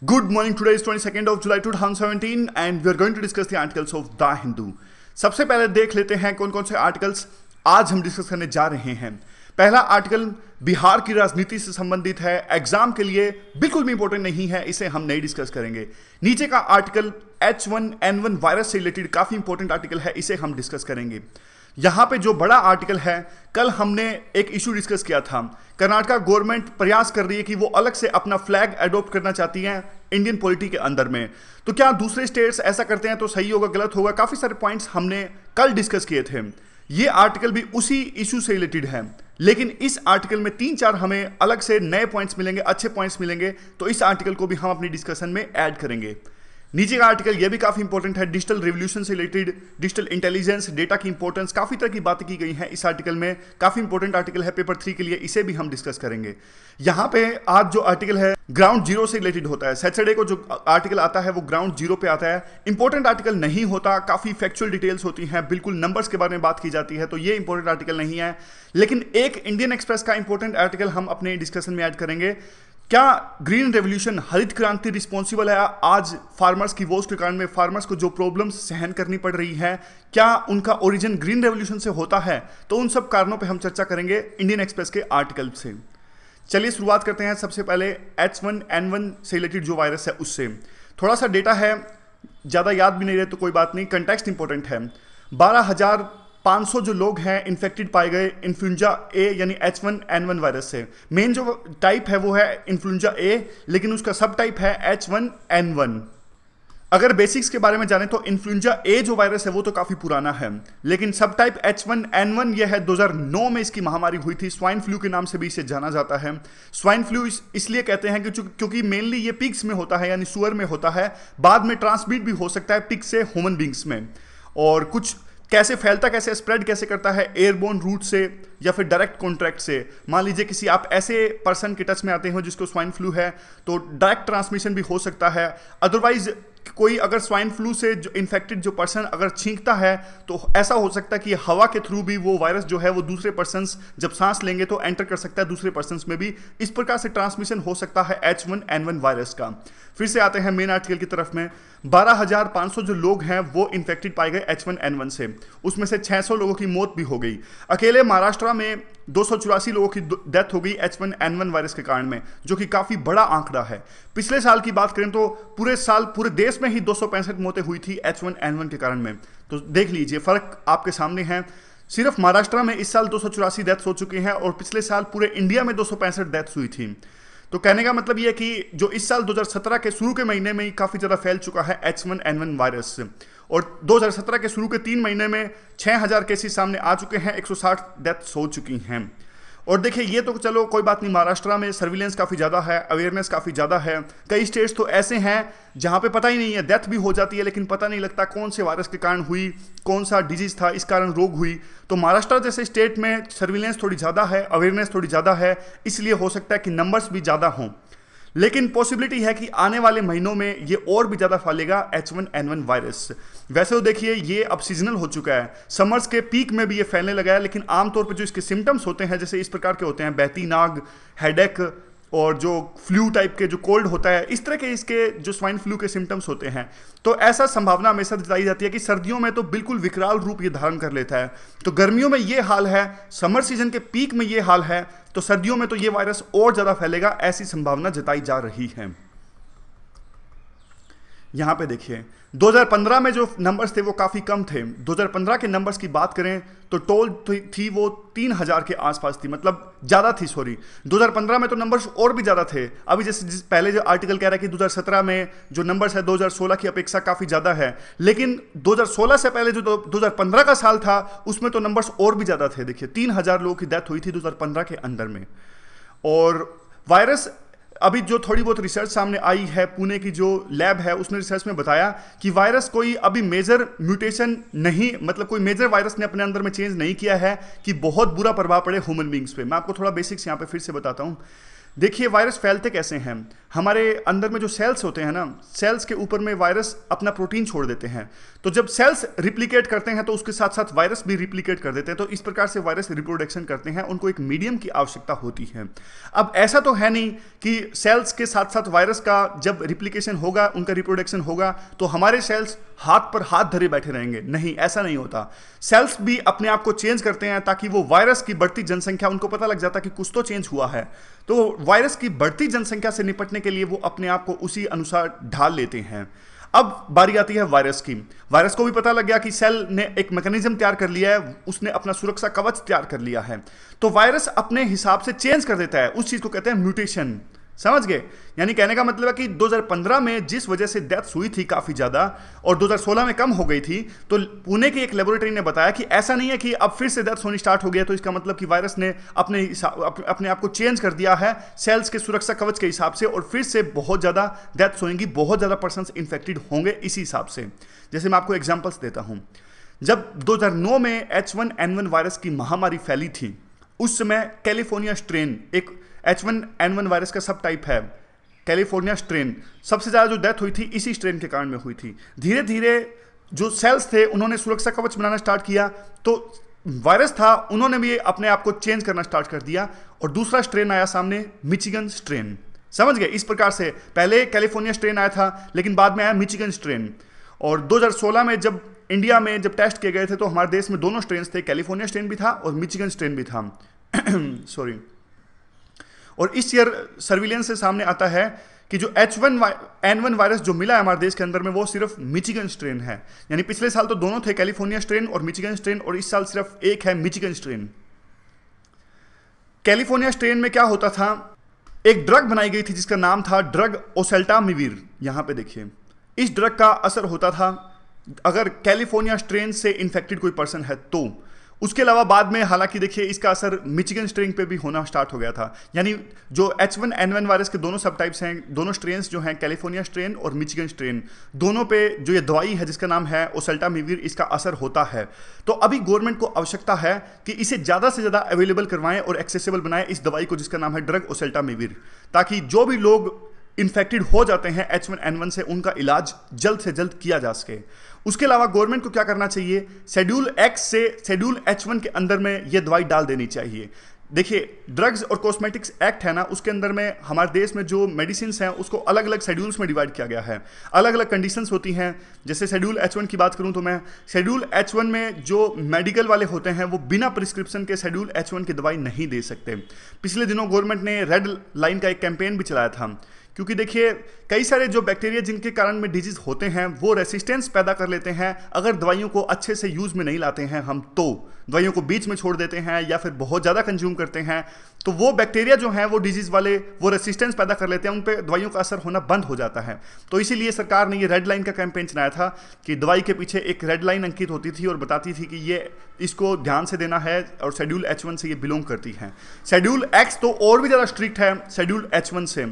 Good morning. Today is 22nd of July 2017 and we are going to discuss the articles of The Hindu. सबसे पहले देख लेते हैं कौन कौन से आर्टिकल्स आज हम डिस्कस करने जा रहे हैं। पहला आर्टिकल बिहार की राजनीति से संबंधित है, एग्जाम के लिए बिल्कुल भी इंपॉर्टेंट नहीं है, इसे हम नहीं डिस्कस करेंगे। नीचे का आर्टिकल H1N1 वायरस से रिलेटेड काफी इंपॉर्टेंट आर्टिकल है, इसे हम डिस्कस करेंगे। यहां पे जो बड़ा आर्टिकल है, कल हमने एक इशू डिस्कस किया था। कर्नाटका गवर्नमेंट प्रयास कर रही है कि वो अलग से अपना फ्लैग अडॉप्ट करना चाहती है इंडियन पॉलिटी के अंदर में। तो क्या दूसरे स्टेट्स ऐसा करते हैं तो सही होगा, गलत होगा? काफी सारे पॉइंट्स हमने कल डिस्कस किए थे। ये आर्टिकल भी उसी इशू से रिलेटेड है, लेकिन इस आर्टिकल में 3-4 हमें अलग से नए पॉइंट्स मिलेंगे, अच्छे पॉइंट्स मिलेंगे, तो इस आर्टिकल को भी हम अपनी डिस्कशन में ऐड करेंगे। नीचे का आर्टिकल यह भी काफी इंपॉर्टेंट है, डिजिटल रिवॉल्यूशन से रिलेटेड, डिजिटल इंटेलिजेंस, डेटा की इंपॉर्टेंस, काफी तरह की बातें की गई हैं इस आर्टिकल में। काफी इंपॉर्टेंट आर्टिकल है पेपर 3 के लिए, इसे भी हम डिस्कस करेंगे। यहां पे आज जो आर्टिकल है ग्राउंड जीरो से रिलेटेड होता है। सैटरडे को जो आर्टिकल आता है वो ग्राउंड जीरो पे आता है। इंपॉर्टेंट आर्टिकल नहीं होता, काफी फैक्चुअल डिटेल्स होती हैं, बिल्कुल नंबर्स के बारे में बात की जाती है, तो ये इंपॉर्टेंट आर्टिकल नहीं है। लेकिन एक इंडियन एक्सप्रेस का इंपॉर्टेंट आर्टिकल हम अपने डिस्कशन में ऐड करेंगे। क्या ग्रीन रेवोल्यूशन, हरित क्रांति रिस्पॉन्सिबल है आज फार्मर्स की वोज के कारण में, फार्मर्स को जो प्रॉब्लम्स सहन करनी पड़ रही है, क्या उनका ओरिजिन ग्रीन रेवोल्यूशन से होता है? तो उन सब कारणों पे हम चर्चा करेंगे इंडियन एक्सप्रेस के आर्टिकल से। चलिए शुरुआत करते हैं। सबसे पहले H1N1 से रिलेटेड जो वायरस है उससे थोड़ा सा डेटा है, ज़्यादा याद भी नहीं रहे तो कोई बात नहीं, कंटेक्स्ट इंपॉर्टेंट है। 12,500 जो लोग हैं इन्फेक्टेड पाए गए इन्फ्लुएंजा ए यानी H1N1 वायरस से। मेन जो टाइप है वो है इन्फ्लुएंजा ए, लेकिन उसका सब टाइप है H1N1। अगर बेसिक्स के बारे में जाने तो इन्फ्लुएंजा ए जो वायरस है वो तो काफी पुराना है, लेकिन सब टाइप H1N1 ये है 2009 में इसकी महामारी हुई थी। स्वाइन फ्लू के नाम से भी इसे जाना जाता है। स्वाइन फ्लू इसलिए कहते हैं क्योंकि मेनली ये पिग्स में होता है, यानी सुअर में होता है, बाद में ट्रांसमिट भी हो सकता है पिग से ह्यूमन बींग्स में। और कुछ कैसे फैलता, कैसे स्प्रेड कैसे करता है, एयरबोर्न रूट से या फिर डायरेक्ट कॉन्ट्रैक्ट से। मान लीजिए किसी आप ऐसे पर्सन के टच में आते हो जिसको स्वाइन फ्लू है, तो डायरेक्ट ट्रांसमिशन भी हो सकता है। अदरवाइज कोई अगर स्वाइन फ्लू से जो इन्फेक्टेड जो पर्सन अगर छींकता है तो ऐसा हो सकता है कि हवा के थ्रू भी वो वायरस जो है वो दूसरे पर्सन्स जब सांस लेंगे तो एंटर कर सकता है दूसरे पर्सन्स में भी। इस प्रकार से ट्रांसमिशन हो सकता है H1N1 वायरस का। फिर से आते हैं मेन आर्टिकल की तरफ में। 12,500 जो लोग हैं वो इन्फेक्टेड पाए गए H1N1 से, उसमें से 600 लोगों की मौत भी हो गई। अकेले महाराष्ट्र में 284 लोगों की डेथ हो गई H1N1 वायरस के कारण में, जो कि काफी बड़ा आंकड़ा है। पिछले साल की बात करें तो पूरे साल पूरे देश में ही 265 मौतें हुई थी H1N1 के कारण में। तो देख लीजिए, फर्क आपके सामने है। सिर्फ महाराष्ट्र में इस साल 284 डेथ्स हो चुकी हैं और पिछले साल पूरे इंडिया में 265 डेथ्स हुई थी। तो कहने का मतलब यह कि जो इस साल 2017 के शुरू के महीने में ही काफी ज्यादा फैल चुका है H1N1 वायरस, और 2017 के शुरू के 3 महीने में 6,000 केसेस सामने आ चुके हैं, 160 डेथ्स हो चुकी हैं। और देखिए, ये तो चलो कोई बात नहीं, महाराष्ट्र में सर्विलेंस काफ़ी ज़्यादा है, अवेयरनेस काफ़ी ज़्यादा है। कई स्टेट्स तो ऐसे हैं जहाँ पे पता ही नहीं है, डेथ भी हो जाती है लेकिन पता नहीं लगता कौन से वायरस के कारण हुई, कौन सा डिजीज़ था, इस कारण रोग हुई। तो महाराष्ट्र जैसे स्टेट में सर्विलेंस थोड़ी ज़्यादा है, अवेयरनेस थोड़ी ज़्यादा है, इसलिए हो सकता है कि नंबर्स भी ज़्यादा हों। लेकिन पॉसिबिलिटी है कि आने वाले महीनों में ये और भी ज़्यादा फैलेगा H1N1 वायरस। वैसे तो देखिए, ये अब सीजनल हो चुका है, समर्स के पीक में भी ये फैलने लगा है, लेकिन आमतौर पर जो इसके सिम्टम्स होते हैं जैसे इस प्रकार के होते हैं, बहती नाक, हेडेक और जो फ्लू टाइप के जो कोल्ड होता है, इस तरह के इसके जो स्वाइन फ्लू के सिम्टम्स होते हैं। तो ऐसा संभावना हमेशा जताई जाती है कि सर्दियों में तो बिल्कुल विकराल रूप ये धारण कर लेता है। तो गर्मियों में ये हाल है, समर सीजन के पीक में ये हाल है, तो सर्दियों में तो ये वायरस और ज़्यादा फैलेगा, ऐसी संभावना जताई जा रही है। यहाँ पे देखिए, 2015 में जो नंबर्स थे वो काफ़ी कम थे। 2015 के नंबर्स की बात करें तो टोल थी वो 3,000 के आसपास थी, मतलब ज़्यादा थी, सॉरी। 2015 में तो नंबर्स और भी ज़्यादा थे। अभी जैसे पहले जो आर्टिकल कह रहा है कि 2017 में जो नंबर्स है 2016 की अपेक्षा काफ़ी ज़्यादा है, लेकिन 2016 से पहले जो 2015 का साल था उसमें तो नंबर्स और भी ज़्यादा थे। देखिए, 3,000 लोगों की डेथ हुई थी 2015 के अंदर में। और वायरस अभी जो थोड़ी बहुत रिसर्च सामने आई है, पुणे की जो लैब है उसने रिसर्च में बताया कि वायरस कोई अभी मेजर म्यूटेशन नहीं, मतलब कोई मेजर वायरस ने अपने अंदर में चेंज नहीं किया है कि बहुत बुरा प्रभाव पड़े ह्यूमन बींग्स पे। मैं आपको थोड़ा बेसिक्स यहाँ पे फिर से बताता हूँ। देखिए वायरस फैलते कैसे हैं। हमारे अंदर में जो सेल्स होते हैं ना, सेल्स के ऊपर में वायरस अपना प्रोटीन छोड़ देते हैं। तो जब सेल्स रिप्लिकेट करते हैं तो उसके साथ साथ वायरस भी रिप्लिकेट कर देते हैं। तो इस प्रकार से वायरस रिप्रोडक्शन करते हैं, उनको एक मीडियम की आवश्यकता होती है। अब ऐसा तो है नहीं कि सेल्स के साथ साथ वायरस का जब रिप्लिकेशन होगा, उनका रिप्रोडक्शन होगा, तो हमारे सेल्स हाथ पर हाथ धरे बैठे रहेंगे। नहीं, ऐसा नहीं होता। सेल्स भी अपने आप को चेंज करते हैं ताकि वो वायरस की बढ़ती जनसंख्या, उनको पता लग जाता कि कुछ तो चेंज हुआ है, तो वायरस की बढ़ती जनसंख्या से निपटने के लिए वो अपने आप को उसी अनुसार ढाल लेते हैं। अब बारी आती है वायरस की। वायरस को भी पता लग गया कि सेल ने एक मैकेनिज्म तैयार कर लिया है, उसने अपना सुरक्षा कवच तैयार कर लिया है। तो वायरस अपने हिसाब से चेंज कर देता है, उस चीज को कहते हैं म्यूटेशन। समझ गए? यानी कहने का मतलब है कि 2015 में जिस वजह से डेथ्स हुई थी काफी ज्यादा और 2016 में कम हो गई थी, तो पुणे की एक लेबोरेटरी ने बताया कि ऐसा नहीं है कि अब फिर से डेथ्स होनी स्टार्ट हो गया, तो इसका मतलब कि वायरस ने अपने आप को चेंज कर दिया है सेल्स के सुरक्षा कवच के हिसाब से, और फिर से बहुत ज्यादा डेथ्स होंगी, बहुत ज्यादा पर्सन्स इन्फेक्टेड होंगे इसी हिसाब से। जैसे मैं आपको एग्जाम्पल्स देता हूं। जब 2009 में H1N1 वायरस की महामारी फैली थी, उस समय कैलिफोर्निया स्ट्रेन, एक H1N1 वायरस का सब टाइप है कैलिफोर्निया स्ट्रेन, सबसे ज़्यादा जो डेथ हुई थी इसी स्ट्रेन के कारण में हुई थी। धीरे धीरे जो सेल्स थे उन्होंने सुरक्षा कवच बनाना स्टार्ट किया, तो वायरस था, उन्होंने भी अपने आप को चेंज करना स्टार्ट कर दिया, और दूसरा स्ट्रेन आया सामने, मिचिगन स्ट्रेन। समझ गए? इस प्रकार से पहले कैलिफोर्निया स्ट्रेन आया था, लेकिन बाद में आया मिचिगन स्ट्रेन। और 2016 में जब इंडिया में जब टेस्ट किए गए थे, तो हमारे देश में दोनों स्ट्रेन थे, कैलिफोर्निया स्ट्रेन भी था और मिचिगन स्ट्रेन भी था। सॉरी। और इस ईयर सर्विलेंस से सामने आता है कि जो H1N1 वायरस जो मिला है हमारे देश के अंदर में, वो सिर्फ मिचिगन स्ट्रेन है। यानी पिछले साल तो दोनों थे, कैलिफोर्निया स्ट्रेन और मिचिगन स्ट्रेन, और इस साल सिर्फ एक है, मिचिगन स्ट्रेन। कैलिफोर्निया स्ट्रेन में क्या होता था, एक ड्रग बनाई गई थी जिसका नाम था ड्रग ओसेल्टामिविर। यहां पे देखिए, इस ड्रग का असर होता था अगर कैलिफोर्निया स्ट्रेन से इन्फेक्टेड कोई पर्सन है तो। उसके अलावा बाद में हालांकि देखिए इसका असर मिचिगन स्ट्रेन पे भी होना स्टार्ट हो गया था। यानी जो H1N1 वायरस के दोनों सब टाइप्स हैं, दोनों स्ट्रेन्स जो हैं, कैलिफोर्निया स्ट्रेन और मिचिगन स्ट्रेन, दोनों पे जो ये दवाई है जिसका नाम है ओसेल्टामिविर, इसका असर होता है। तो अभी गवर्नमेंट को आवश्यकता है कि इसे ज़्यादा से ज़्यादा अवेलेबल करवाएं और एक्सेसिबल बनाएं इस दवाई को जिसका नाम है ड्रग ओसेल्टामिविर, ताकि जो भी लोग इन्फेक्टेड हो जाते हैं H1N1 से, उनका इलाज जल्द से जल्द किया जा सके। उसके अलावा गवर्नमेंट को क्या करना चाहिए, शेड्यूल X से शेड्यूल H1 के अंदर में ये दवाई डाल देनी चाहिए। देखिए ड्रग्स और कॉस्मेटिक्स एक्ट है ना, उसके अंदर में हमारे देश में जो मेडिसिन हैं उसको अलग अलग शेड्यूल्स में डिवाइड किया गया है, अलग अलग कंडीशंस होती हैं। जैसे शेड्यूल H1 की बात करूं तो मैं शेड्यूल H1 में जो मेडिकल वाले होते हैं वो बिना प्रिस्क्रिप्शन के शेड्यूल H1 की दवाई नहीं दे सकते। पिछले दिनों गवर्नमेंट ने रेड लाइन का एक कैंपेन भी चलाया था, क्योंकि देखिए कई सारे जो बैक्टीरिया जिनके कारण में डिजीज होते हैं वो रेसिस्टेंस पैदा कर लेते हैं अगर दवाइयों को अच्छे से यूज में नहीं लाते हैं हम, तो दवाइयों को बीच में छोड़ देते हैं या फिर बहुत ज़्यादा कंज्यूम करते हैं, तो वो बैक्टीरिया जो हैं वो डिजीज वाले वो रेसिस्टेंस पैदा कर लेते हैं, उन पर दवाइयों का असर होना बंद हो जाता है। तो इसीलिए सरकार ने ये रेड लाइन का कैंपेन चलाया था कि दवाई के पीछे एक रेड लाइन अंकित होती थी और बताती थी कि ये इसको ध्यान से देना है और शेड्यूल H1 से ये बिलोंग करती है। शेड्यूल X तो और भी ज़्यादा स्ट्रिक्ट है शेड्यूल H1 से।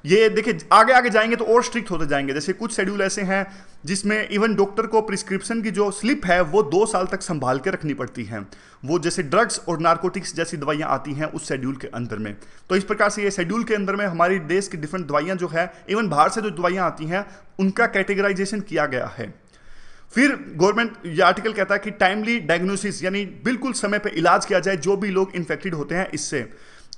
ये देखिए आगे आगे जाएंगे तो और स्ट्रिक्ट होते जाएंगे। जैसे कुछ शेड्यूल ऐसे हैं जिसमें इवन डॉक्टर को प्रिस्क्रिप्शन की जो स्लिप है वो 2 साल तक संभाल के रखनी पड़ती हैं, वो जैसे ड्रग्स और नारकोटिक्स जैसी दवाइयां आती हैं उस शेड्यूल के अंदर में। तो इस प्रकार से ये शेड्यूल के अंदर में हमारे देश की डिफरेंट दवाइयां जो है, इवन बाहर से जो दवाइयां आती हैं उनका कैटेगराइजेशन किया गया है। फिर गवर्नमेंट ये आर्टिकल कहता है कि टाइमली डायग्नोसिस, यानी बिल्कुल समय पर इलाज किया जाए जो भी लोग इन्फेक्टेड होते हैं इससे।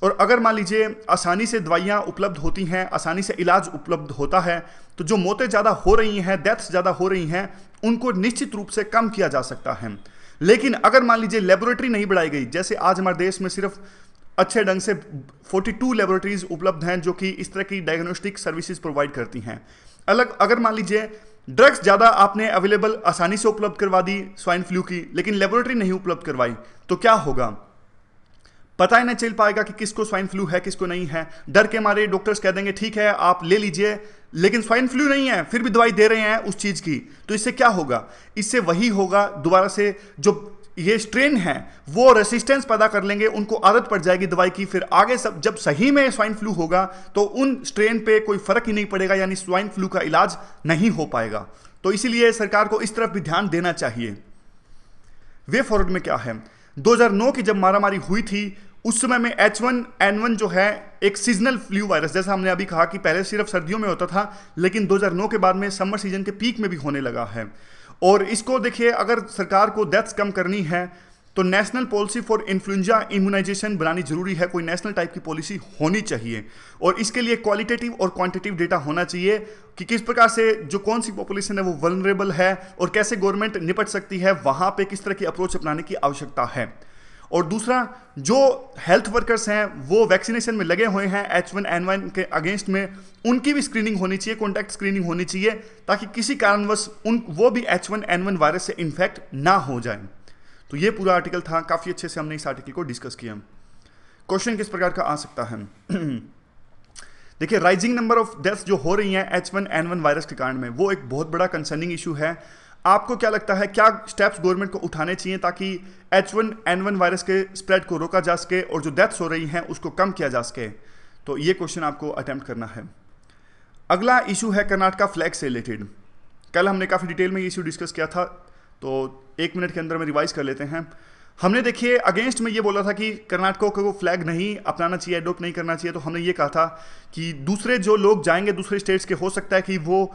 और अगर मान लीजिए आसानी से दवाइयाँ उपलब्ध होती हैं, आसानी से इलाज उपलब्ध होता है, तो जो मौतें ज़्यादा हो रही हैं, डेथ्स ज़्यादा हो रही हैं, उनको निश्चित रूप से कम किया जा सकता है। लेकिन अगर मान लीजिए लेबोरेटरी नहीं बढ़ाई गई, जैसे आज हमारे देश में सिर्फ अच्छे ढंग से 42 लेबोरेटरीज उपलब्ध हैं जो कि इस तरह की डायग्नोस्टिक सर्विसेज प्रोवाइड करती हैं। अगर मान लीजिए ड्रग्स ज़्यादा आपने अवेलेबल आसानी से उपलब्ध करवा दी स्वाइन फ्लू की, लेकिन लेबोरेटरी नहीं उपलब्ध करवाई, तो क्या होगा, पता ही नहीं चल पाएगा कि किसको स्वाइन फ्लू है किसको नहीं है। डर के मारे डॉक्टर्स कह देंगे ठीक है आप ले लीजिए, लेकिन स्वाइन फ्लू नहीं है फिर भी दवाई दे रहे हैं उस चीज़ की, तो इससे क्या होगा, इससे वही होगा दोबारा से जो ये स्ट्रेन है वो रेसिस्टेंस पैदा कर लेंगे, उनको आदत पड़ जाएगी दवाई की, फिर आगे सब जब सही में स्वाइन फ्लू होगा तो उन स्ट्रेन पे कोई फर्क ही नहीं पड़ेगा, यानी स्वाइन फ्लू का इलाज नहीं हो पाएगा। तो इसीलिए सरकार को इस तरफ भी ध्यान देना चाहिए। वे फॉरवर्ड में क्या है, 2009 की जब मारामारी हुई थी उस समय में H1N1 जो है एक सीजनल फ्लू वायरस, जैसा हमने अभी कहा कि पहले सिर्फ सर्दियों में होता था, लेकिन 2009 के बाद में समर सीजन के पीक में भी होने लगा है। और इसको देखिए, अगर सरकार को डेथ्स कम करनी है तो national policy for influenza immunisation बनानी जरूरी है। कोई नेशनल टाइप की पॉलिसी होनी चाहिए और इसके लिए क्वालिटेटिव और क्वांटिटेटिव डेटा होना चाहिए कि किस प्रकार से जो कौन सी पॉपुलेशन है वो वल्नरेबल है और कैसे गवर्नमेंट निपट सकती है, वहां पे किस तरह की अप्रोच अपनाने की आवश्यकता है। और दूसरा, जो हेल्थ वर्कर्स हैं वो वैक्सीनेशन में लगे हुए हैं H1N1 के अगेंस्ट में, उनकी भी स्क्रीनिंग होनी चाहिए, कॉन्टैक्ट स्क्रीनिंग होनी चाहिए, ताकि किसी कारणवश वो भी H1N1 वायरस से इन्फेक्ट ना हो जाए। तो ये पूरा आर्टिकल था, काफ़ी अच्छे से हमने इस आर्टिकल को डिस्कस किया। क्वेश्चन किस प्रकार का आ सकता है? देखिए, राइजिंग नंबर ऑफ डेथ्स जो हो रही हैं H1N1 वायरस के कारण में, वो एक बहुत बड़ा कंसर्निंग इशू है। आपको क्या लगता है, क्या स्टेप्स गवर्नमेंट को उठाने चाहिए ताकि H1N1 वायरस के स्प्रेड को रोका जा सके और जो डेथ्स हो रही हैं उसको कम किया जा सके? तो ये क्वेश्चन आपको अटेम्प्ट करना है। अगला इशू है कर्नाटका फ्लैग से रिलेटेड। कल हमने काफ़ी डिटेल में ये इशू डिस्कस किया था, तो 1 मिनट के अंदर में रिवाइज कर लेते हैं। हमने देखिए अगेंस्ट में ये बोला था कि कर्नाटका को फ्लैग नहीं अपनाना चाहिए, अडोप्ट नहीं करना चाहिए। तो हमने ये कहा था कि दूसरे जो लोग जाएंगे दूसरे स्टेट्स के, हो सकता है कि वो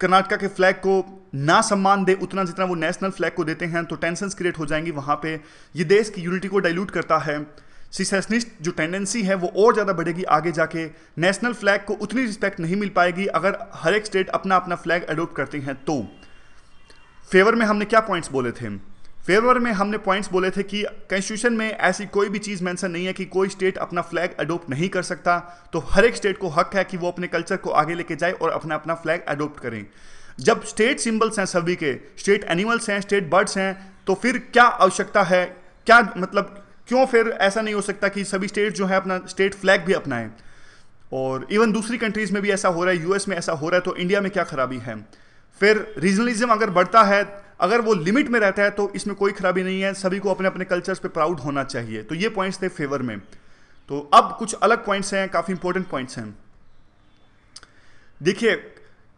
कर्नाटका के फ्लैग को ना सम्मान दे उतना जितना वो नेशनल फ्लैग को देते हैं, तो टेंशंस क्रिएट हो जाएंगी वहाँ पे। ये देश की यूनिटी को डाइल्यूट करता है। सिसेशनिस्ट जो टेंडेंसी है वो और ज़्यादा बढ़ेगी आगे जाके। नेशनल फ्लैग को उतनी रिस्पेक्ट नहीं मिल पाएगी अगर हर एक स्टेट अपना अपना फ्लैग अडोप्ट करते हैं। तो फेवर में हमने क्या पॉइंट्स बोले थे? फेवर में हमने पॉइंट्स बोले थे कि कॉन्स्टिट्यूशन में ऐसी कोई भी चीज़ मेंशन नहीं है कि कोई स्टेट अपना फ्लैग अडोप्ट नहीं कर सकता। तो हर एक स्टेट को हक है कि वो अपने कल्चर को आगे लेके जाए और अपना अपना फ्लैग अडोप्ट करें। जब स्टेट सिंबल्स हैं सभी के, स्टेट एनिमल्स हैं, स्टेट बर्ड्स हैं, तो फिर क्या आवश्यकता है, क्या मतलब क्यों फिर ऐसा नहीं हो सकता कि सभी स्टेट जो है अपना स्टेट फ्लैग भी अपनाएं? और इवन दूसरी कंट्रीज में भी ऐसा हो रहा है, यूएस में ऐसा हो रहा है, तो इंडिया में क्या खराबी है? फिर रीजनलिज्म अगर बढ़ता है, अगर वो लिमिट में रहता है, तो इसमें कोई खराबी नहीं है। सभी को अपने अपने कल्चर्स पे प्राउड होना चाहिए। तो ये पॉइंट्स थे फेवर में। तो अब कुछ अलग पॉइंट्स हैं, काफी इंपॉर्टेंट पॉइंट्स हैं। देखिए,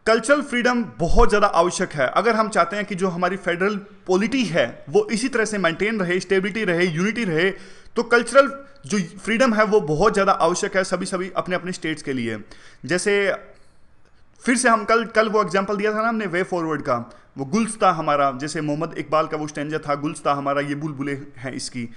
कल्चरल फ्रीडम बहुत ज़्यादा आवश्यक है अगर हम चाहते हैं कि जो हमारी फेडरल पॉलिटी है वो इसी तरह से मेंटेन रहे, स्टेबिलिटी रहे, यूनिटी रहे। तो कल्चरल जो फ्रीडम है वो बहुत ज़्यादा आवश्यक है सभी अपने अपने स्टेट्स के लिए। जैसे फिर से हम कल वो एग्जांपल दिया था ना हमने वे फॉरवर्ड का, वो गुलस्ता हमारा, जैसे मोहम्मद इकबाल का वो स्टैंजा था, गुलस्ता हमारा ये बुलबुले हैं इसकी।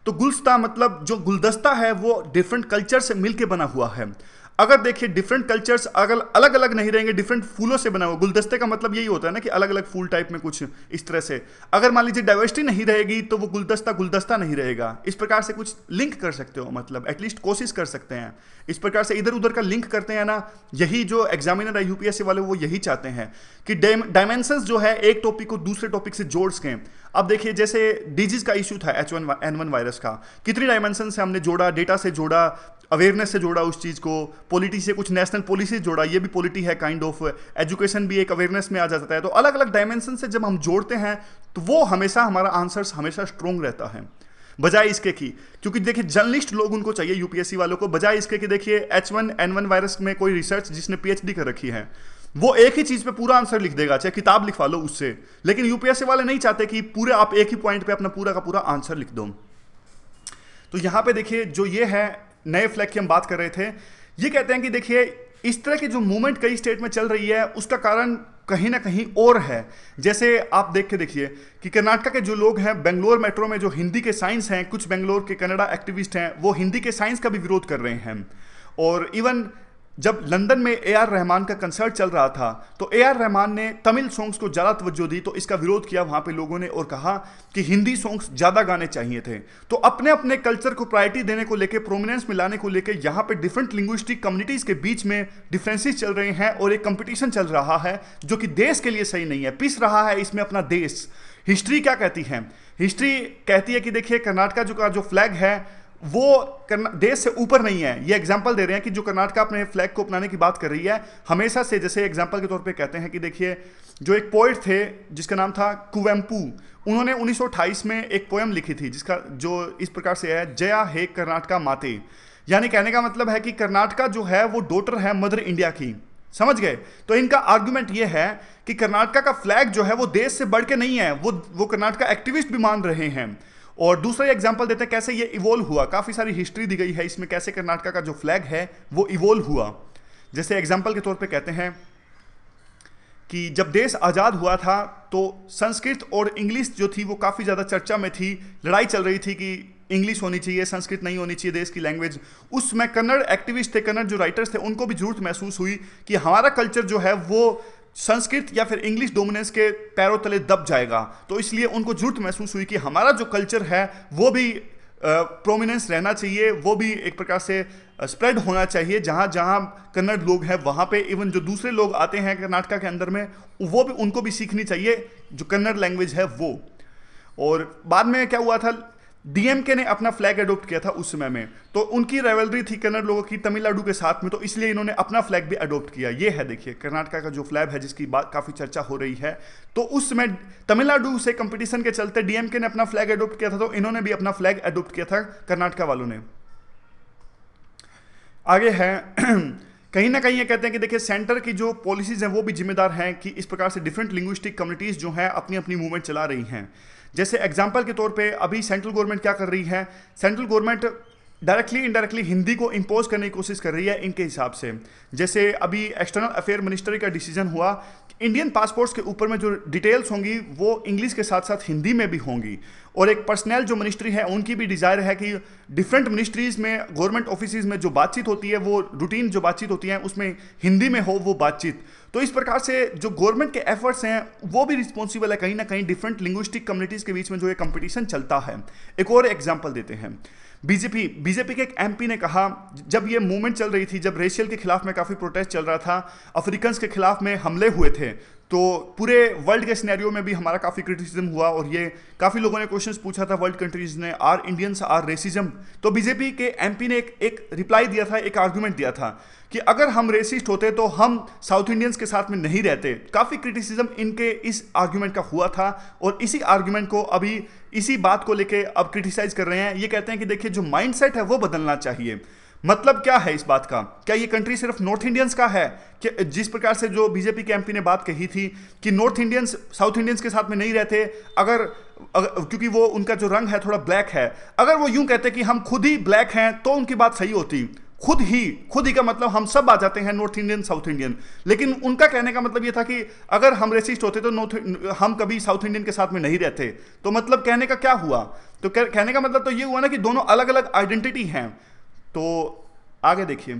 तो गुलस्ता मतलब जो गुलदस्ता है वो डिफरेंट कल्चर से मिलके बना हुआ है। अगर देखिए डिफरेंट कल्चर्स अगर अलग अलग नहीं रहेंगे, डिफरेंट फूलों से बना हुआ, गुलदस्ते का मतलब यही होता है ना कि अलग अलग फूल टाइप में कुछ इस तरह से, अगर मान लीजिए डाइवर्सिटी नहीं रहेगी तो वो गुलदस्ता गुलदस्ता नहीं रहेगा। इस प्रकार से कुछ लिंक कर सकते हो, मतलब एटलीस्ट कोशिश कर सकते हैं। इस प्रकार से इधर उधर का लिंक करते हैं ना, यही जो एग्जामिनर है यूपीएससी वाले वो यही चाहते हैं कि डायमेंशंस जो है एक टॉपिक को दूसरे टॉपिक से जोड़ सकें। अब देखिए जैसे डिजीज का इशू था H1N1 वायरस का, कितनी डायमेंशन से हमने जोड़ा, डेटा से जोड़ा, अवेयरनेस से जोड़ा उस चीज़ को, पॉलिटी से कुछ नेशनल पॉलिसी जोड़ा, ये भी पॉलिटी है काइंड ऑफ, एजुकेशन भी एक अवेयरनेस में आ जाता है। तो अलग अलग डायमेंशन से जब हम जोड़ते हैं तो वो हमेशा हमारा आंसर्स हमेशा स्ट्रोंग रहता है, बजाय इसके कि, क्योंकि देखिए जर्नलिस्ट लोग उनको चाहिए यूपीएससी वालों को, बजाय इसके कि देखिए H1N1 वायरस में कोई रिसर्च जिसने PhD कर रखी है वो एक ही चीज पे पूरा आंसर लिख देगा, चाहे किताब लिखवा लो उससे। लेकिन यूपीएससी वाले नहीं चाहते कि पूरे आप एक ही पॉइंट पे अपना पूरा का पूरा आंसर लिख दो। तो यहां पे देखिए जो ये है नए फ्लैग की हम बात कर रहे थे, ये कहते हैं कि देखिए इस तरह की जो मूवमेंट कई स्टेट में चल रही है उसका कारण कहीं ना कहीं और है। जैसे आप देख के देखिए कि कर्नाटका के जो लोग हैं बेंगलोर मेट्रो में जो हिंदी के साइंस हैं, कुछ बेंगलोर के कन्नड़ा एक्टिविस्ट हैं, वो हिंदी के साइंस का भी विरोध कर रहे हैं। और इवन जब लंदन में AR रहमान का कंसर्ट चल रहा था तो AR रहमान ने तमिल सॉन्ग्स को ज़्यादा तवज्जो दी, तो इसका विरोध किया वहाँ पे लोगों ने और कहा कि हिंदी सॉन्ग्स ज़्यादा गाने चाहिए थे। तो अपने अपने कल्चर को प्रायोरिटी देने को लेके, प्रोमिनेंस में लाने को लेके यहाँ पे डिफरेंट लिंग्विस्टिक कम्युनिटीज़ के बीच में डिफरेंसेस चल रहे हैं और एक कंपटीशन चल रहा है जो कि देश के लिए सही नहीं है, पिस रहा है इसमें अपना देश। हिस्ट्री क्या कहती है? हिस्ट्री कहती है कि देखिए कर्नाटका का जो फ्लैग है वो देश से ऊपर नहीं है। ये एग्जांपल दे रहे हैं कि जो कर्नाटका अपने फ्लैग को अपनाने की बात कर रही है हमेशा से, जैसे एग्जांपल के तौर पे कहते हैं कि देखिए जो एक पोइट थे जिसका नाम था कुवेम्पू, उन्होंने 1928 में एक पोएम लिखी थी जिसका जो इस प्रकार से है, जया हे कर्नाटका माते। यानी कहने का मतलब है कि कर्नाटका जो है वो डॉटर है मदर इंडिया की, समझ गए? तो इनका आर्गुमेंट ये है कि कर्नाटका का फ्लैग जो है वो देश से बढ़ के नहीं है, वो कर्नाटका एक्टिविस्ट भी मान रहे हैं। और दूसरा एग्जांपल देते हैं कैसे ये इवोल्व हुआ, काफ़ी सारी हिस्ट्री दी गई है इसमें, कैसे कर्नाटका का जो फ्लैग है वो इवोल्व हुआ। जैसे एग्जांपल के तौर पे कहते हैं कि जब देश आज़ाद हुआ था तो संस्कृत और इंग्लिश जो थी वो काफ़ी ज़्यादा चर्चा में थी, लड़ाई चल रही थी कि इंग्लिश होनी चाहिए, संस्कृत नहीं होनी चाहिए देश की लैंग्वेज। उसमें कन्नड़ एक्टिविस्ट थे, कन्नड़ जो राइटर्स थे, उनको भी जरूरत महसूस हुई कि हमारा कल्चर जो है वो संस्कृत या फिर इंग्लिश डोमिनेंस के पैरों तले दब जाएगा। तो इसलिए उनको जरूरत महसूस हुई कि हमारा जो कल्चर है वो भी प्रोमिनेंस रहना चाहिए, वो भी एक प्रकार से स्प्रेड होना चाहिए। जहाँ जहाँ कन्नड़ लोग हैं वहाँ पे इवन जो दूसरे लोग आते हैं कर्नाटका के अंदर में, वो भी उनको भी सीखनी चाहिए जो कन्नड़ लैंग्वेज है वो। और बाद में क्या हुआ था, डीएमके ने अपना फ्लैग अडॉप्ट किया था उस समय में, तो उनकी राइवलरी थी कन्नड़ लोगों की तमिलनाडु के साथ में, तो इसलिए इन्होंने अपना फ्लैग भी अडॉप्ट किया। ये है देखिए कर्नाटका का जो फ्लैग है जिसकी बात काफ़ी चर्चा हो रही है। तो उस समय तमिलनाडु से कंपटीशन के चलते डीएमके ने अपना फ्लैग अडॉप्ट किया था, तो इन्होंने भी अपना फ्लैग अडॉप्ट किया था कर्नाटका वालों ने। आगे है कहीं ना कहीं ये कहते हैं कि देखिए सेंटर की जो पॉलिसीज हैं वो भी जिम्मेदार हैं कि इस प्रकार से डिफरेंट लिंग्विस्टिक कम्युनिटीज़ जो हैं अपनी अपनी मूवमेंट चला रही हैं। जैसे एग्जांपल के तौर पे अभी सेंट्रल गवर्नमेंट क्या कर रही है, central government directly indirectly Hindi को इंपोज करने की कोशिश कर रही है इनके हिसाब से। जैसे अभी एक्सटर्नल अफेयर मिनिस्ट्री का डिसीजन हुआ कि इंडियन पासपोर्ट्स के ऊपर में जो डिटेल्स होंगी वो इंग्लिश के साथ साथ हिंदी में भी होंगी। और एक पर्सनल जो मिनिस्ट्री है उनकी भी डिज़ायर है कि डिफरेंट मिनिस्ट्रीज़ में गवर्नमेंट ऑफिस में जो बातचीत होती है वो रूटीन जो बातचीत होती है उसमें हिंदी में हो वो बातचीत। तो इस प्रकार से जो गवर्नमेंट के एफर्ट्स हैं वो भी रिस्पॉन्सिबल है कहीं ना कहीं डिफरेंट लिंग्विस्टिक कम्युनिटीज़ के बीच में जो ये कंपटीशन चलता है। एक और एग्जाम्पल देते हैं, बीजेपी के एक एमपी ने कहा, जब ये मूवमेंट चल रही थी, जब रेशियल के खिलाफ में काफ़ी प्रोटेस्ट चल रहा था, अफ्रीकन्स के खिलाफ में हमले हुए थे, तो पूरे वर्ल्ड के सिनेरियो में भी हमारा काफ़ी क्रिटिसिज्म हुआ और ये काफ़ी लोगों ने क्वेश्चंस पूछा था वर्ल्ड कंट्रीज ने, आर इंडियंस आर रेसिज्म। तो बीजेपी के एमपी ने एक रिप्लाई दिया था, एक आर्गूमेंट दिया था कि अगर हम रेसिस्ट होते तो हम साउथ इंडियंस के साथ में नहीं रहते। काफ़ी क्रिटिसिज्म इनके इस आर्गूमेंट का हुआ था और इसी आर्गूमेंट को अभी इसी बात को लेके अब क्रिटिसाइज कर रहे हैं। ये कहते हैं कि देखिए जो माइंडसेट है वो बदलना चाहिए। मतलब क्या है इस बात का, क्या ये कंट्री सिर्फ नॉर्थ इंडियंस का है कि जिस प्रकार से जो बीजेपी के एमपी ने बात कही थी कि नॉर्थ इंडियंस साउथ इंडियंस के साथ में नहीं रहते, अगर क्योंकि वो उनका जो रंग है थोड़ा ब्लैक है, अगर वो यूं कहते कि हम खुद ही ब्लैक हैं तो उनकी बात सही होती। खुद ही का मतलब हम सब आ जाते हैं नॉर्थ इंडियन साउथ इंडियन, लेकिन उनका कहने का मतलब ये था कि अगर हम रेसिस्ट होते तो हम कभी साउथ इंडियन के साथ में नहीं रहते। तो मतलब कहने का क्या हुआ, तो कहने का मतलब तो ये हुआ ना कि दोनों अलग अलग आइडेंटिटी हैं। तो आगे देखिए,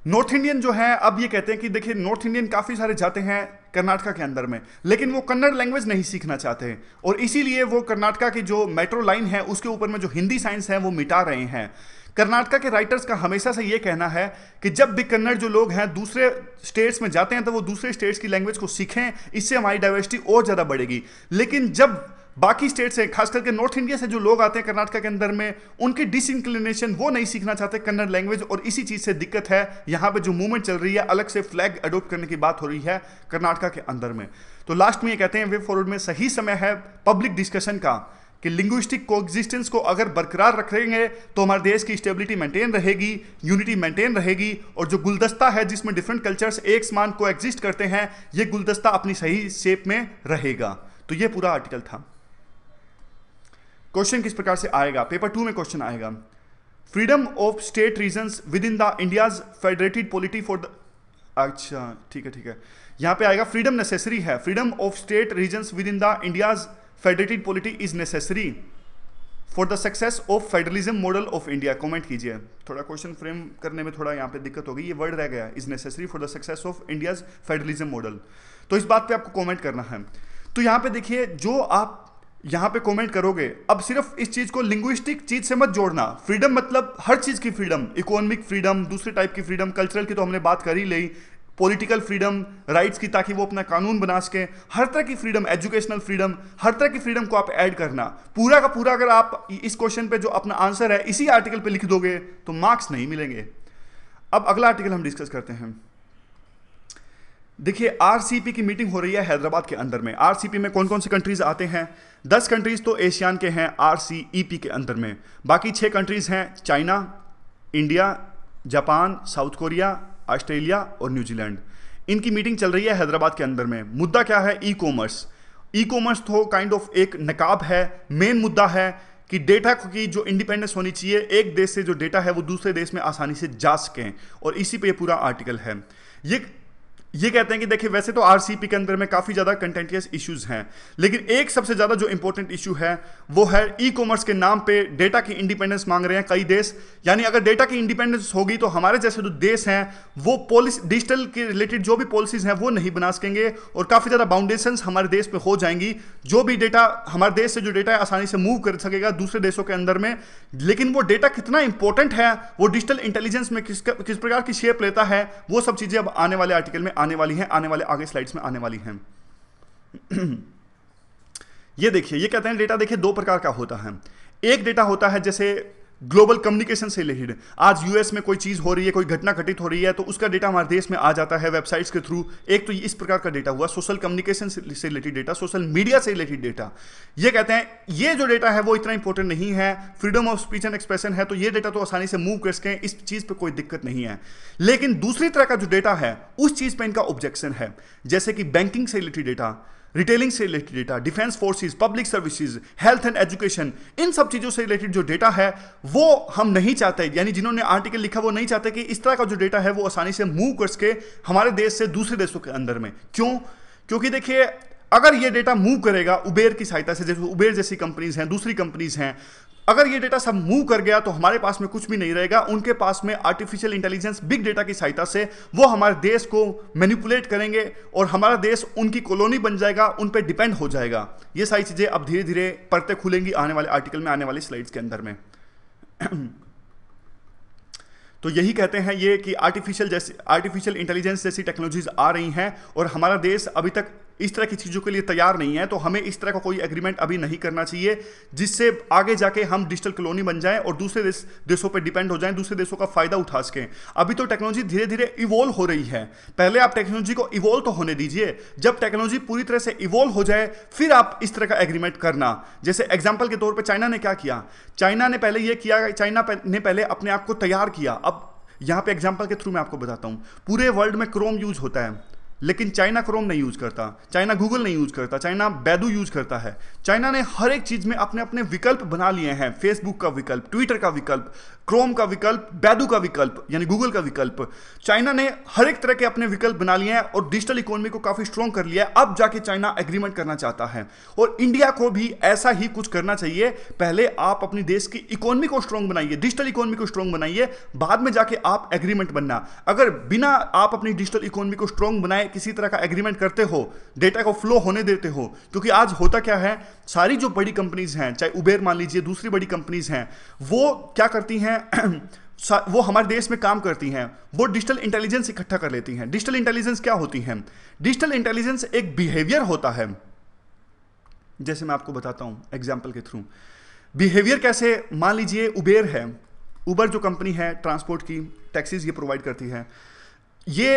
नॉर्थ इंडियन जो है अब ये कहते हैं कि देखिए नॉर्थ इंडियन काफ़ी सारे जाते हैं कर्नाटका के अंदर में, लेकिन वो कन्नड़ लैंग्वेज नहीं सीखना चाहते और इसीलिए वो कर्नाटका की जो मेट्रो लाइन है उसके ऊपर में जो हिंदी साइंस है वो मिटा रहे हैं। कर्नाटका के राइटर्स का हमेशा से ये कहना है कि जब भी कन्नड़ जो लोग हैं दूसरे स्टेट्स में जाते हैं तो वो दूसरे स्टेट्स की लैंग्वेज को सीखें, इससे हमारी डाइवर्सिटी और ज़्यादा बढ़ेगी। लेकिन जब बाकी स्टेट से खास करके नॉर्थ इंडिया से जो लोग आते हैं कर्नाटका के अंदर में, उनकी डिसइंक्लिनेशन, वो नहीं सीखना चाहते कन्नड़ लैंग्वेज और इसी चीज़ से दिक्कत है। यहाँ पे जो मूवमेंट चल रही है, अलग से फ्लैग अडोप्ट करने की बात हो रही है कर्नाटका के अंदर में। तो लास्ट में ये कहते हैं वे फॉरवर्ड में सही समय है पब्लिक डिस्कशन का कि लिंग्विस्टिक कोएग्जिस्टेंस को अगर बरकरार रखेंगे तो हमारे देश की स्टेबिलिटी मेंटेन रहेगी, यूनिटी मेंटेन रहेगी और जो गुलदस्ता है जिसमें डिफरेंट कल्चर्स एक समान कोएग्जिस्ट करते हैं, ये गुलदस्ता अपनी सही शेप में रहेगा। तो ये पूरा आर्टिकल था। क्वेश्चन किस प्रकार से आएगा, पेपर 2 में क्वेश्चन आएगा, freedom of state regions within the India's federated polity for the, अच्छा ठीक है, यहां पे आएगा फ्रीडम नेसेसरी है, freedom of state regions within the India's federated polity is necessary for the success of federalism model of India. Comment कीजिए, थोड़ा question frame करने में थोड़ा यहाँ पे दिक्कत हो गई, ये वर्ड रह गया, is necessary for the success of India's federalism model. तो इस बात पे आपको कमेंट करना है। तो यहाँ पे देखिए, जो आप यहाँ पे कमेंट करोगे, अब सिर्फ इस चीज को लिंग्विस्टिक चीज से मत जोड़ना। फ्रीडम मतलब हर चीज की फ्रीडम, इकोनॉमिक फ्रीडम, दूसरे टाइप की फ्रीडम, कल्चरल की तो हमने बात कर ही ली, पॉलिटिकल फ्रीडम, राइट्स की ताकि वो अपना कानून बना सके, हर तरह की फ्रीडम, एजुकेशनल फ्रीडम, हर तरह की फ्रीडम को आप ऐड करना। पूरा का पूरा अगर आप इस क्वेश्चन पे जो अपना आंसर है इसी आर्टिकल पे लिख दोगे तो मार्क्स नहीं मिलेंगे। अब अगला आर्टिकल हम डिस्कस करते हैं। देखिए, आरसीपी की मीटिंग हो रही है हैदराबाद के अंदर में। आरसीपी में कौन कौन से कंट्रीज आते हैं? 10 कंट्रीज तो एशियान के हैं आरसीईपी के अंदर में, बाकी 6 कंट्रीज हैं China, India, Japan, south Korea, Australia और न्यूजीलैंड। इनकी मीटिंग चल रही है हैदराबाद के अंदर में। मुद्दा क्या है? E commerce. ई कॉमर्स तो काइंड ऑफ एक नकाब है, मेन मुद्दा है कि डेटा की जो इंडिपेंडेंस होनी चाहिए, एक देश से जो डेटा है वो दूसरे देश में आसानी से जा सकें, और इसी पे ये पूरा आर्टिकल है। ये कहते हैं कि देखिए वैसे तो आरसीपी के अंदर में काफ़ी ज़्यादा कंटेंटियस इश्यूज हैं, लेकिन एक सबसे ज़्यादा जो इंपॉर्टेंट इशू है वो है ई कॉमर्स के नाम पे डेटा की इंडिपेंडेंस मांग रहे हैं कई देश। यानी अगर डेटा की इंडिपेंडेंस होगी तो हमारे जैसे जो देश हैं वो डिजिटल के रिलेटेड जो भी पॉलिसीज हैं वो नहीं बना सकेंगे, और काफ़ी ज़्यादा बाउंडेशंस हमारे देश पे हो जाएंगी। जो भी डेटा हमारे देश से जो डेटा है आसानी से मूव कर सकेगा दूसरे देशों के अंदर में, लेकिन वो डेटा कितना इंपॉर्टेंट है, वो डिजिटल इंटेलिजेंस में किस प्रकार की शेप लेता है, वो सब चीज़ें अब आने वाले आर्टिकल में आने वाली हैं, आने वाले आगे स्लाइड्स में आने वाली हैं। ये देखिए, ये कहते हैं डेटा देखिए दो प्रकार का होता है। एक डेटा होता है जैसे ग्लोबल कम्युनिकेशन से रिलेटेड, आज यूएस में कोई चीज हो रही है, कोई घटना घटित हो रही है, तो उसका डेटा हमारे देश में आ जाता है वेबसाइट्स के थ्रू। एक तो इस प्रकार का डेटा हुआ सोशल कम्युनिकेशन से रिलेटेड डेटा, सोशल मीडिया से रिलेटेड डेटा। ये कहते हैं ये जो डेटा है वो इतना इंपॉर्टेंट नहीं है, freedom of speech and expression है, तो ये डेटा तो आसानी से मूव कर सकें, इस चीज पर कोई दिक्कत नहीं है। लेकिन दूसरी तरह का जो डेटा है उस चीज पर इनका ऑब्जेक्शन है, जैसे कि बैंकिंग से रिलेटेड डेटा, रिटेलिंग से related data, defence forces, public services, health and education, इन सब चीजों से रिलेटेड जो डेटा है वो हम नहीं चाहते, यानी जिन्होंने आर्टिकल लिखा वो नहीं चाहते कि इस तरह का जो डेटा है वो आसानी से मूव कर सके हमारे देश से दूसरे देशों के अंदर में। क्यों? क्योंकि देखिए अगर ये डेटा मूव करेगा उबेर की सहायता से, जैसे उबेर जैसी कंपनीज हैं, दूसरी कंपनीज हैं, अगर ये डेटा सब मूव कर गया तो हमारे पास में कुछ भी नहीं रहेगा। उनके पास में आर्टिफिशियल इंटेलिजेंस, बिग डेटा की सहायता से वो हमारे देश को मैनिपुलेट करेंगे और हमारा देश उनकी कॉलोनी बन जाएगा, उन पे डिपेंड हो जाएगा। ये सारी चीजें अब धीरे धीरे परतें खुलेंगी आने वाले आर्टिकल में, आने वाली स्लाइड्स के अंदर में। तो यही कहते हैं ये कि आर्टिफिशियल इंटेलिजेंस जैसी टेक्नोलॉजीज आ रही हैं और हमारा देश अभी तक इस तरह की चीज़ों के लिए तैयार नहीं है, तो हमें इस तरह का कोई एग्रीमेंट अभी नहीं करना चाहिए जिससे आगे जाके हम डिजिटल कॉलोनी बन जाएं और दूसरे देशों पे डिपेंड हो जाएं, दूसरे देशों का फायदा उठा सकें। अभी तो टेक्नोलॉजी धीरे धीरे इवॉल्व हो रही है, पहले आप टेक्नोलॉजी को इवॉल्व तो होने दीजिए, जब टेक्नोलॉजी पूरी तरह से इवॉल्व हो जाए फिर आप इस तरह का एग्रीमेंट करना। जैसे एग्जाम्पल के तौर पर चाइना ने क्या किया, चाइना ने पहले ये किया, चाइना ने पहले अपने आप को तैयार किया। अब यहाँ पे एग्जाम्पल के थ्रू मैं आपको बताता हूँ, पूरे वर्ल्ड में क्रोम यूज होता है लेकिन चाइना क्रोम नहीं यूज करता, चाइना गूगल नहीं यूज करता, चाइना बैडू यूज करता है। चाइना ने हर एक चीज में अपने अपने विकल्प बना लिए हैं, फेसबुक का विकल्प, ट्विटर का विकल्प, क्रोम का विकल्प, बैडू का विकल्प यानी गूगल का विकल्प। चाइना ने हर एक तरह के अपने विकल्प बना लिए हैं और डिजिटल इकोनॉमी को काफी स्ट्रॉन्ग कर लिया है। अब जाके चाइना एग्रीमेंट करना चाहता है और इंडिया को भी ऐसा ही कुछ करना चाहिए। पहले आप अपनी देश की इकोनॉमी को स्ट्रॉन्ग बनाइए, डिजिटल इकोनॉमी को स्ट्रॉन्ग बनाइए, बाद में जाके आप एग्रीमेंट बनना। अगर बिना आप अपनी डिजिटल इकोनॉमी को स्ट्रॉन्ग बनाए किसी तरह का एग्रीमेंट करते हो, डेटा को फ्लो होने देते हो, क्योंकि आज होता क्या है, सारी जो बड़ी कंपनीज हैं, चाहे उबेर मान लीजिए, दूसरी बड़ी कंपनीज हैं, वो क्या करती हैं वो हमारे देश में काम करती हैं, वो डिजिटल इंटेलिजेंस इकट्ठा कर लेती हैं। डिजिटल इंटेलिजेंस क्या होती है? डिजिटल इंटेलिजेंस एक बिहेवियर होता है। जैसे मैं आपको बताता हूं एग्जांपल के थ्रू। बिहेवियर कैसे? मान लीजिए उबेर है, उबर जो कंपनी है ट्रांसपोर्ट की, टैक्सीज ये प्रोवाइड करती है, ये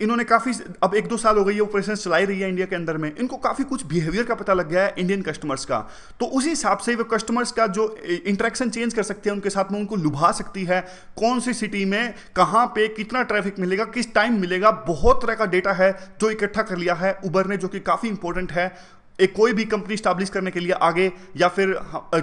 इन्होंने काफ़ी, अब 1-2 साल हो गई है ऑपरेशन चलाई रही है इंडिया के अंदर में, इनको काफ़ी कुछ बिहेवियर का पता लग गया है इंडियन कस्टमर्स का। तो उसी हिसाब से वो कस्टमर्स का जो इंटरेक्शन चेंज कर सकती है उनके साथ में, उनको लुभा सकती है, कौन सी सिटी में कहाँ पे कितना ट्रैफिक मिलेगा, किस टाइम मिलेगा, बहुत तरह का डेटा है जो इकट्ठा कर लिया है उबर ने, जो कि काफ़ी इंपॉर्टेंट है एक कोई भी कंपनी स्टैब्लिश करने के लिए आगे, या फिर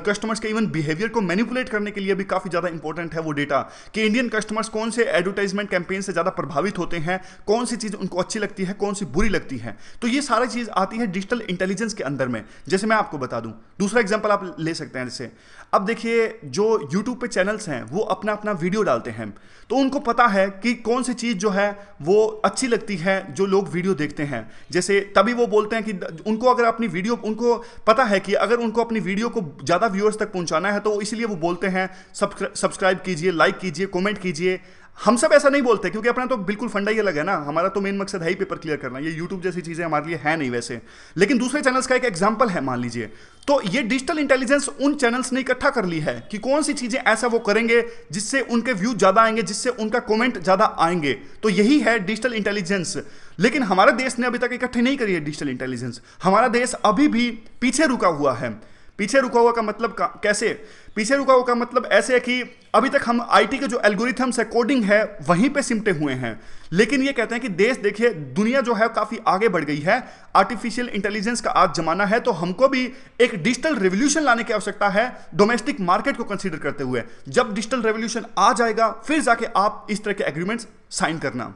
कस्टमर्स के इवन बिहेवियर को मैनिपुलेट करने के लिए भी काफ़ी ज़्यादा इंपॉर्टेंट है वो डेटा, कि इंडियन कस्टमर्स कौन से एडवर्टाइजमेंट कैंपेन से ज़्यादा प्रभावित होते हैं, कौन सी चीज़ उनको अच्छी लगती है, कौन सी बुरी लगती है। तो ये सारी चीज़ आती है डिजिटल इंटेलिजेंस के अंदर में। जैसे मैं आपको बता दूं, दूसरा एग्जाम्पल आप ले सकते हैं। जैसे अब देखिए जो यूट्यूब पे चैनल्स हैं वो अपना अपना वीडियो डालते हैं, तो उनको पता है कि कौन सी चीज़ जो है वो अच्छी लगती है जो लोग वीडियो देखते हैं। जैसे तभी वो बोलते हैं कि उनको अगर अपनी वीडियो, उनको पता है कि अगर उनको अपनी वीडियो को ज़्यादा व्यूअर्स तक पहुंचाना है तो इसलिए वो बोलते हैं सब्सक्राइब कीजिए, लाइक कीजिए, कमेंट कीजिए। हम सब ऐसा नहीं बोलते क्योंकि अपना तो बिल्कुल फंडा ही अलग है ना, हमारा तो मेन मकसद है ही पेपर क्लियर करना, ये यूट्यूब जैसी चीज़ें हमारे लिए है नहीं वैसे। लेकिन दूसरे चैनल्स का एक एग्जाम्पल है मान लीजिए, तो ये डिजिटल इंटेलिजेंस उन चैनल्स ने इकट्ठा कर ली है कि कौन सी चीज़ें ऐसा वो करेंगे जिससे उनके व्यू ज़्यादा आएंगे, जिससे उनका कमेंट ज़्यादा आएंगे। तो यही है डिजिटल इंटेलिजेंस। लेकिन हमारे देश ने अभी तक इकट्ठी नहीं करी है डिजिटल इंटेलिजेंस, हमारा देश अभी भी पीछे रुका हुआ है। पीछे रुका हुआ का मतलब कैसे? पीछे रुका हुआ का मतलब ऐसे है कि अभी तक हम आईटी के जो एल्गोरिथम्स है, कोडिंग है, वहीं पे सिमटे हुए हैं। लेकिन ये कहते हैं कि देश देखिए, दुनिया जो है काफी आगे बढ़ गई है, आर्टिफिशियल इंटेलिजेंस का आज जमाना है, तो हमको भी एक डिजिटल रेवोल्यूशन लाने की आवश्यकता है डोमेस्टिक मार्केट को कंसीडर करते हुए। जब डिजिटल रेवोल्यूशन आ जाएगा फिर जाके आप इस तरह के एग्रीमेंट्स साइन करना।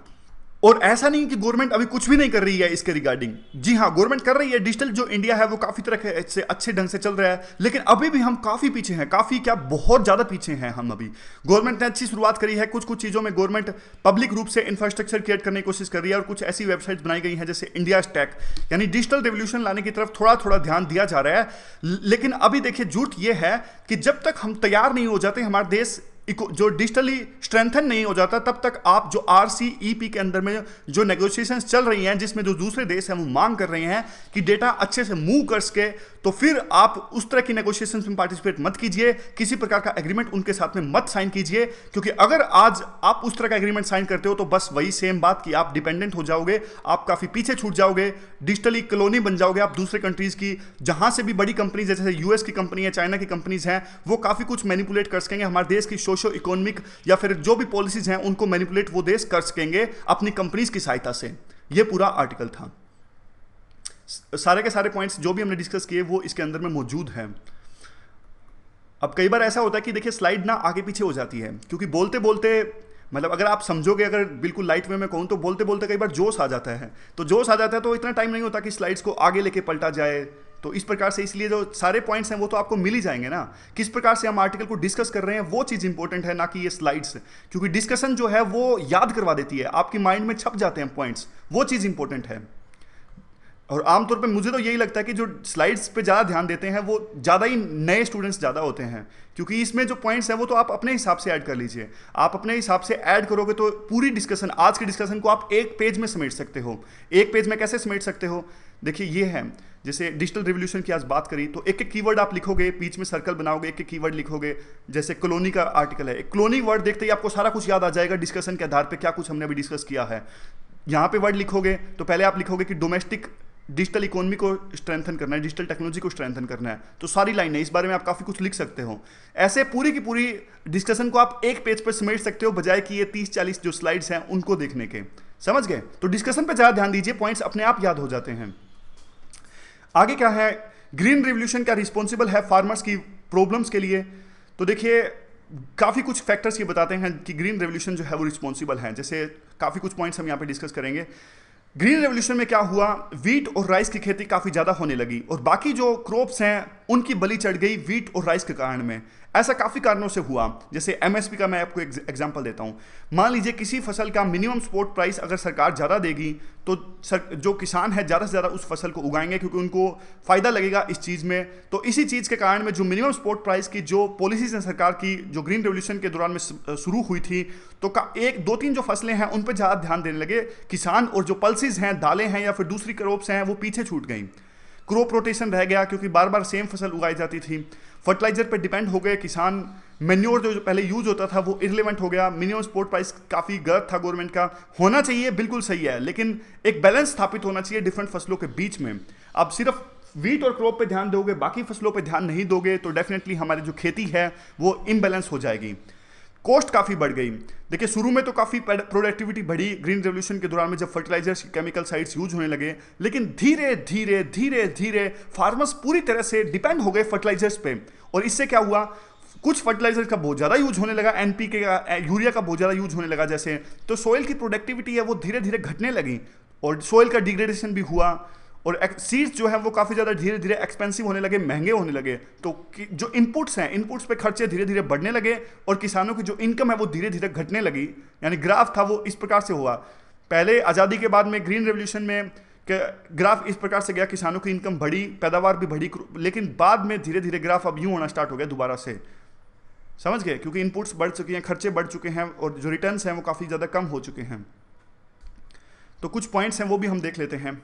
और ऐसा नहीं कि गवर्नमेंट अभी कुछ भी नहीं कर रही है इसके रिगार्डिंग। जी हाँ, गवर्नमेंट कर रही है। डिजिटल जो इंडिया है वो काफी तरह से अच्छे ढंग से चल रहा है, लेकिन अभी भी हम काफी पीछे हैं, काफी क्या बहुत ज्यादा पीछे हैं हम अभी। गवर्नमेंट ने अच्छी शुरुआत करी है, कुछ कुछ चीजों में गवर्नमेंट पब्लिक रूप से इंफ्रास्ट्रक्चर क्रिएट करने की कोशिश कर रही है, और कुछ ऐसी वेबसाइट बनाई गई है जैसे इंडिया स्टैक, यानी डिजिटल रेवोल्यूशन लाने की तरफ थोड़ा थोड़ा ध्यान दिया जा रहा है। लेकिन अभी देखिए, झूठ ये है कि जब तक हम तैयार नहीं हो जाते, हमारा देश जो डिजिटली स्ट्रेंथन नहीं हो जाता, तब तक आप जो RCEP के अंदर में जो नेगोशिएशंस चल रही हैं, जिसमें जो दूसरे देश हैं वो मांग कर रहे हैं कि डेटा अच्छे से मूव कर सके, तो फिर आप उस तरह की नेगोशिएशंस में पार्टिसिपेट मत कीजिए, किसी प्रकार का एग्रीमेंट उनके साथ में मत साइन कीजिए। क्योंकि अगर आज आप उस तरह का एग्रीमेंट साइन करते हो तो बस वही सेम बात कि आप डिपेंडेंट हो जाओगे, आप काफी पीछे छूट जाओगे, डिजिटली कॉलोनी बन जाओगे आप दूसरे कंट्रीज की। जहां से भी बड़ी कंपनीज जैसे US की कंपनी है, चाइना की कंपनीज हैं, वो काफी कुछ मैनिपुलेट कर सकेंगे हमारे देश की सोशो इकोनॉमिक या फिर जो भी पॉलिसीज हैं उनको मैनिपुलेट वो देश कर सकेंगे अपनी कंपनीज की सहायता से। ये पूरा आर्टिकल था। सारे के सारे पॉइंट्स जो भी हमने डिस्कस किए वो इसके अंदर में मौजूद हैं। अब कई बार ऐसा होता है कि देखिए स्लाइड ना आगे पीछे हो जाती है, क्योंकि बोलते बोलते मतलब अगर आप समझोगे, अगर बिल्कुल लाइट वे में कहूँ तो बोलते बोलते कई बार जोश आ जाता है, तो जोश आ जाता है तो इतना टाइम नहीं होता कि स्लाइड्स को आगे लेके पलटा जाए। तो इस प्रकार से, इसलिए जो सारे पॉइंट्स हैं वो तो आपको मिल ही जाएंगे ना। किस प्रकार से हम आर्टिकल को डिस्कस कर रहे हैं वो चीज़ इंपॉर्टेंट है, ना कि ये स्लाइड्स, क्योंकि डिस्कशन जो है वो याद करवा देती है, आपकी माइंड में छप जाते हैं पॉइंट्स, वो चीज़ इंपॉर्टेंट है। और आमतौर पे मुझे तो यही लगता है कि जो स्लाइड्स पे ज़्यादा ध्यान देते हैं वो ज़्यादा ही नए स्टूडेंट्स ज़्यादा होते हैं, क्योंकि इसमें जो पॉइंट्स हैं वो तो आप अपने हिसाब से ऐड कर लीजिए। आप अपने हिसाब से ऐड करोगे तो पूरी डिस्कशन, आज की डिस्कशन को आप एक पेज में समेट सकते हो। एक पेज में कैसे समेट सकते हो? देखिए ये है, जैसे डिजिटल रिवोल्यूशन की आज बात करी तो एक एक कीवर्ड आप लिखोगे, बीच में सर्कल बनाओगे, एक एक कीवर्ड लिखोगे। जैसे कॉलोनी का आर्टिकल है, एक कॉलोनी वर्ड देखते ही आपको सारा कुछ याद आ जाएगा डिस्कशन के आधार पर, क्या कुछ हमने अभी डिस्कस किया है। यहाँ पे वर्ड लिखोगे तो पहले आप लिखोगे कि डोमेस्टिक डिजिटल इकोनॉमी को स्ट्रेंथन करना है, डिजिटल टेक्नोलॉजी को स्ट्रेंथन करना है, तो सारी लाइनें इस बारे में आप काफ़ी कुछ लिख सकते हो। ऐसे पूरी की पूरी डिस्कशन को आप एक पेज पर समेट सकते हो, बजाय कि ये 30-40 जो स्लाइड्स हैं उनको देखने के। समझ गए? तो डिस्कशन पे ज़्यादा ध्यान दीजिए, पॉइंट्स अपने आप याद हो जाते हैं। आगे क्या है? ग्रीन रिवोल्यूशन क्या रिस्पॉन्सिबल है फार्मर्स की प्रॉब्लम्स के लिए? तो देखिए काफ़ी कुछ फैक्टर्स ये बताते हैं कि ग्रीन रेवोल्यूशन जो है वो रिस्पॉन्सिबल है। जैसे काफ़ी कुछ पॉइंट्स हम यहाँ पे डिस्कस करेंगे। ग्रीन रेवोल्यूशन में क्या हुआ, वीट और राइस की खेती काफ़ी ज़्यादा होने लगी और बाकी जो क्रॉप्स हैं उनकी बलि चढ़ गई वीट और राइस के कारण में। ऐसा काफ़ी कारणों से हुआ। जैसे एमएसपी का मैं आपको एग्जांपल देता हूँ। मान लीजिए किसी फसल का मिनिमम सपोर्ट प्राइस अगर सरकार ज़्यादा देगी तो जो किसान है ज़्यादा से ज़्यादा उस फसल को उगाएंगे, क्योंकि उनको फ़ायदा लगेगा इस चीज़ में। तो इसी चीज़ के कारण में जो मिनिमम सपोर्ट प्राइस की जो पॉलिसीज हैं सरकार की, जो ग्रीन रेवोल्यूशन के दौरान में शुरू हुई थी, तो एक दो तीन जो फसलें हैं उन पर ज़्यादा ध्यान देने लगे किसान, और जो पल्सेस हैं, दालें हैं या फिर दूसरी क्रॉप्स हैं, वो पीछे छूट गई। क्रॉप रोटेशन रह गया क्योंकि बार बार सेम फसल उगाई जाती थी। फर्टिलाइजर पर डिपेंड हो गए किसान। मैन्योर जो पहले यूज होता था वो इररिलेवेंट हो गया। मिनिमम सपोर्ट प्राइस काफ़ी गलत था गवर्नमेंट का। होना चाहिए, बिल्कुल सही है, लेकिन एक बैलेंस स्थापित होना चाहिए डिफरेंट फसलों के बीच में। अब सिर्फ वीट और क्रॉप पे ध्यान दोगे, बाकी फसलों पे ध्यान नहीं दोगे, तो डेफिनेटली हमारी जो खेती है वो इम्बैलेंस हो जाएगी। कॉस्ट काफ़ी बढ़ गई। देखिए शुरू में तो काफ़ी प्रोडक्टिविटी बढ़ी ग्रीन रेवोल्यूशन के दौरान में, जब फर्टिलाइजर्स, केमिकल साइड्स यूज होने लगे, लेकिन धीरे धीरे धीरे धीरे फार्मर्स पूरी तरह से डिपेंड हो गए फर्टिलाइजर्स पे। और इससे क्या हुआ, कुछ फर्टिलाइजर्स का बहुत ज़्यादा यूज होने लगा, एनपीके का, यूरिया का बहुत ज़्यादा यूज होने लगा जैसे, तो सोइल की प्रोडक्टिविटी है वो धीरे धीरे घटने लगी और सोइल का डिग्रेडेशन भी हुआ। और सीड्स जो है वो काफ़ी ज़्यादा धीरे धीरे एक्सपेंसिव होने लगे, महंगे होने लगे। तो जो इनपुट्स हैं, इनपुट्स पे खर्चे धीरे धीरे बढ़ने लगे और किसानों की जो इनकम है वो धीरे धीरे घटने लगी। यानी ग्राफ था वो इस प्रकार से हुआ। पहले आज़ादी के बाद में ग्रीन रेवोल्यूशन में ग्राफ इस प्रकार से गया, किसानों की इनकम बढ़ी, पैदावार भी बढ़ी, लेकिन बाद में धीरे धीरे ग्राफ अब यूँ होना स्टार्ट हो गया दोबारा से। समझ गए? क्योंकि इनपुट्स बढ़ चुके हैं, खर्चे बढ़ चुके हैं और जो रिटर्न्स हैं वो काफ़ी ज़्यादा कम हो चुके हैं। तो कुछ पॉइंट्स हैं वो भी हम देख लेते हैं।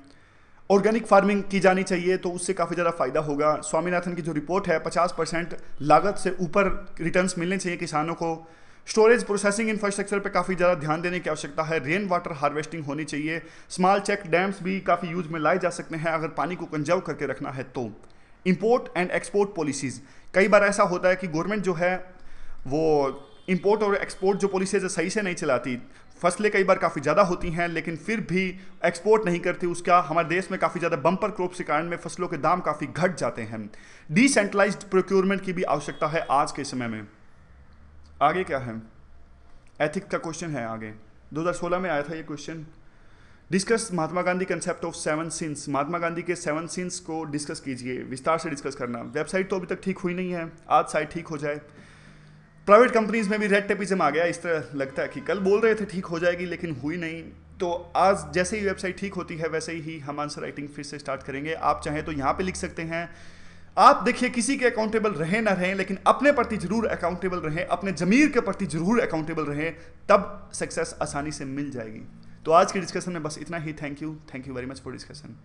ऑर्गेनिक फार्मिंग की जानी चाहिए, तो उससे काफ़ी ज़्यादा फायदा होगा। स्वामीनाथन की जो रिपोर्ट है, 50% लागत से ऊपर रिटर्न्स मिलने चाहिए किसानों को। स्टोरेज प्रोसेसिंग इंफ्रास्ट्रक्चर पे काफ़ी ज़्यादा ध्यान देने की आवश्यकता है। रेन वाटर हार्वेस्टिंग होनी चाहिए। स्मॉल चेक डैम्स भी काफ़ी यूज में लाए जा सकते हैं अगर पानी को कंजर्व करके रखना है तो। Import and export policies. कई बार ऐसा होता है कि गवर्नमेंट जो है वो इंपोर्ट और एक्सपोर्ट जो पॉलिसीज सही से नहीं चलाती, फसलें कई बार काफ़ी ज़्यादा होती हैं लेकिन फिर भी एक्सपोर्ट नहीं करती, उसका हमारे देश में काफ़ी ज़्यादा बम्पर क्रॉप्स के कारण में फसलों के दाम काफ़ी घट जाते हैं। डिसेंट्रलाइज्ड प्रोक्योरमेंट की भी आवश्यकता है आज के समय में। आगे क्या है, एथिक्स का क्वेश्चन है आगे, 2016 में आया था ये question. Discuss Mahatma Gandhi concept of 7 sins. Mahatma Gandhi के 7 सिंस को डिस्कस कीजिए, विस्तार से डिस्कस करना। वेबसाइट तो अभी तक ठीक हुई नहीं है, आज साइट ठीक हो जाए। प्राइवेट कंपनीज में भी रेड टेपिज्म आ गया, इस तरह लगता है कि कल बोल रहे थे ठीक हो जाएगी लेकिन हुई नहीं, तो आज जैसे ही वेबसाइट ठीक होती है वैसे ही हम आंसर राइटिंग फिर से स्टार्ट करेंगे। आप चाहें तो यहाँ पे लिख सकते हैं। आप देखिए, किसी के अकाउंटेबल रहें ना रहें लेकिन अपने प्रति जरूर अकाउंटेबल रहें, अपने ज़मीर के प्रति जरूर अकाउंटेबल रहें, तब सक्सेस आसानी से मिल जाएगी। तो आज के डिस्कशन में बस इतना ही। Thank you very much for discussion.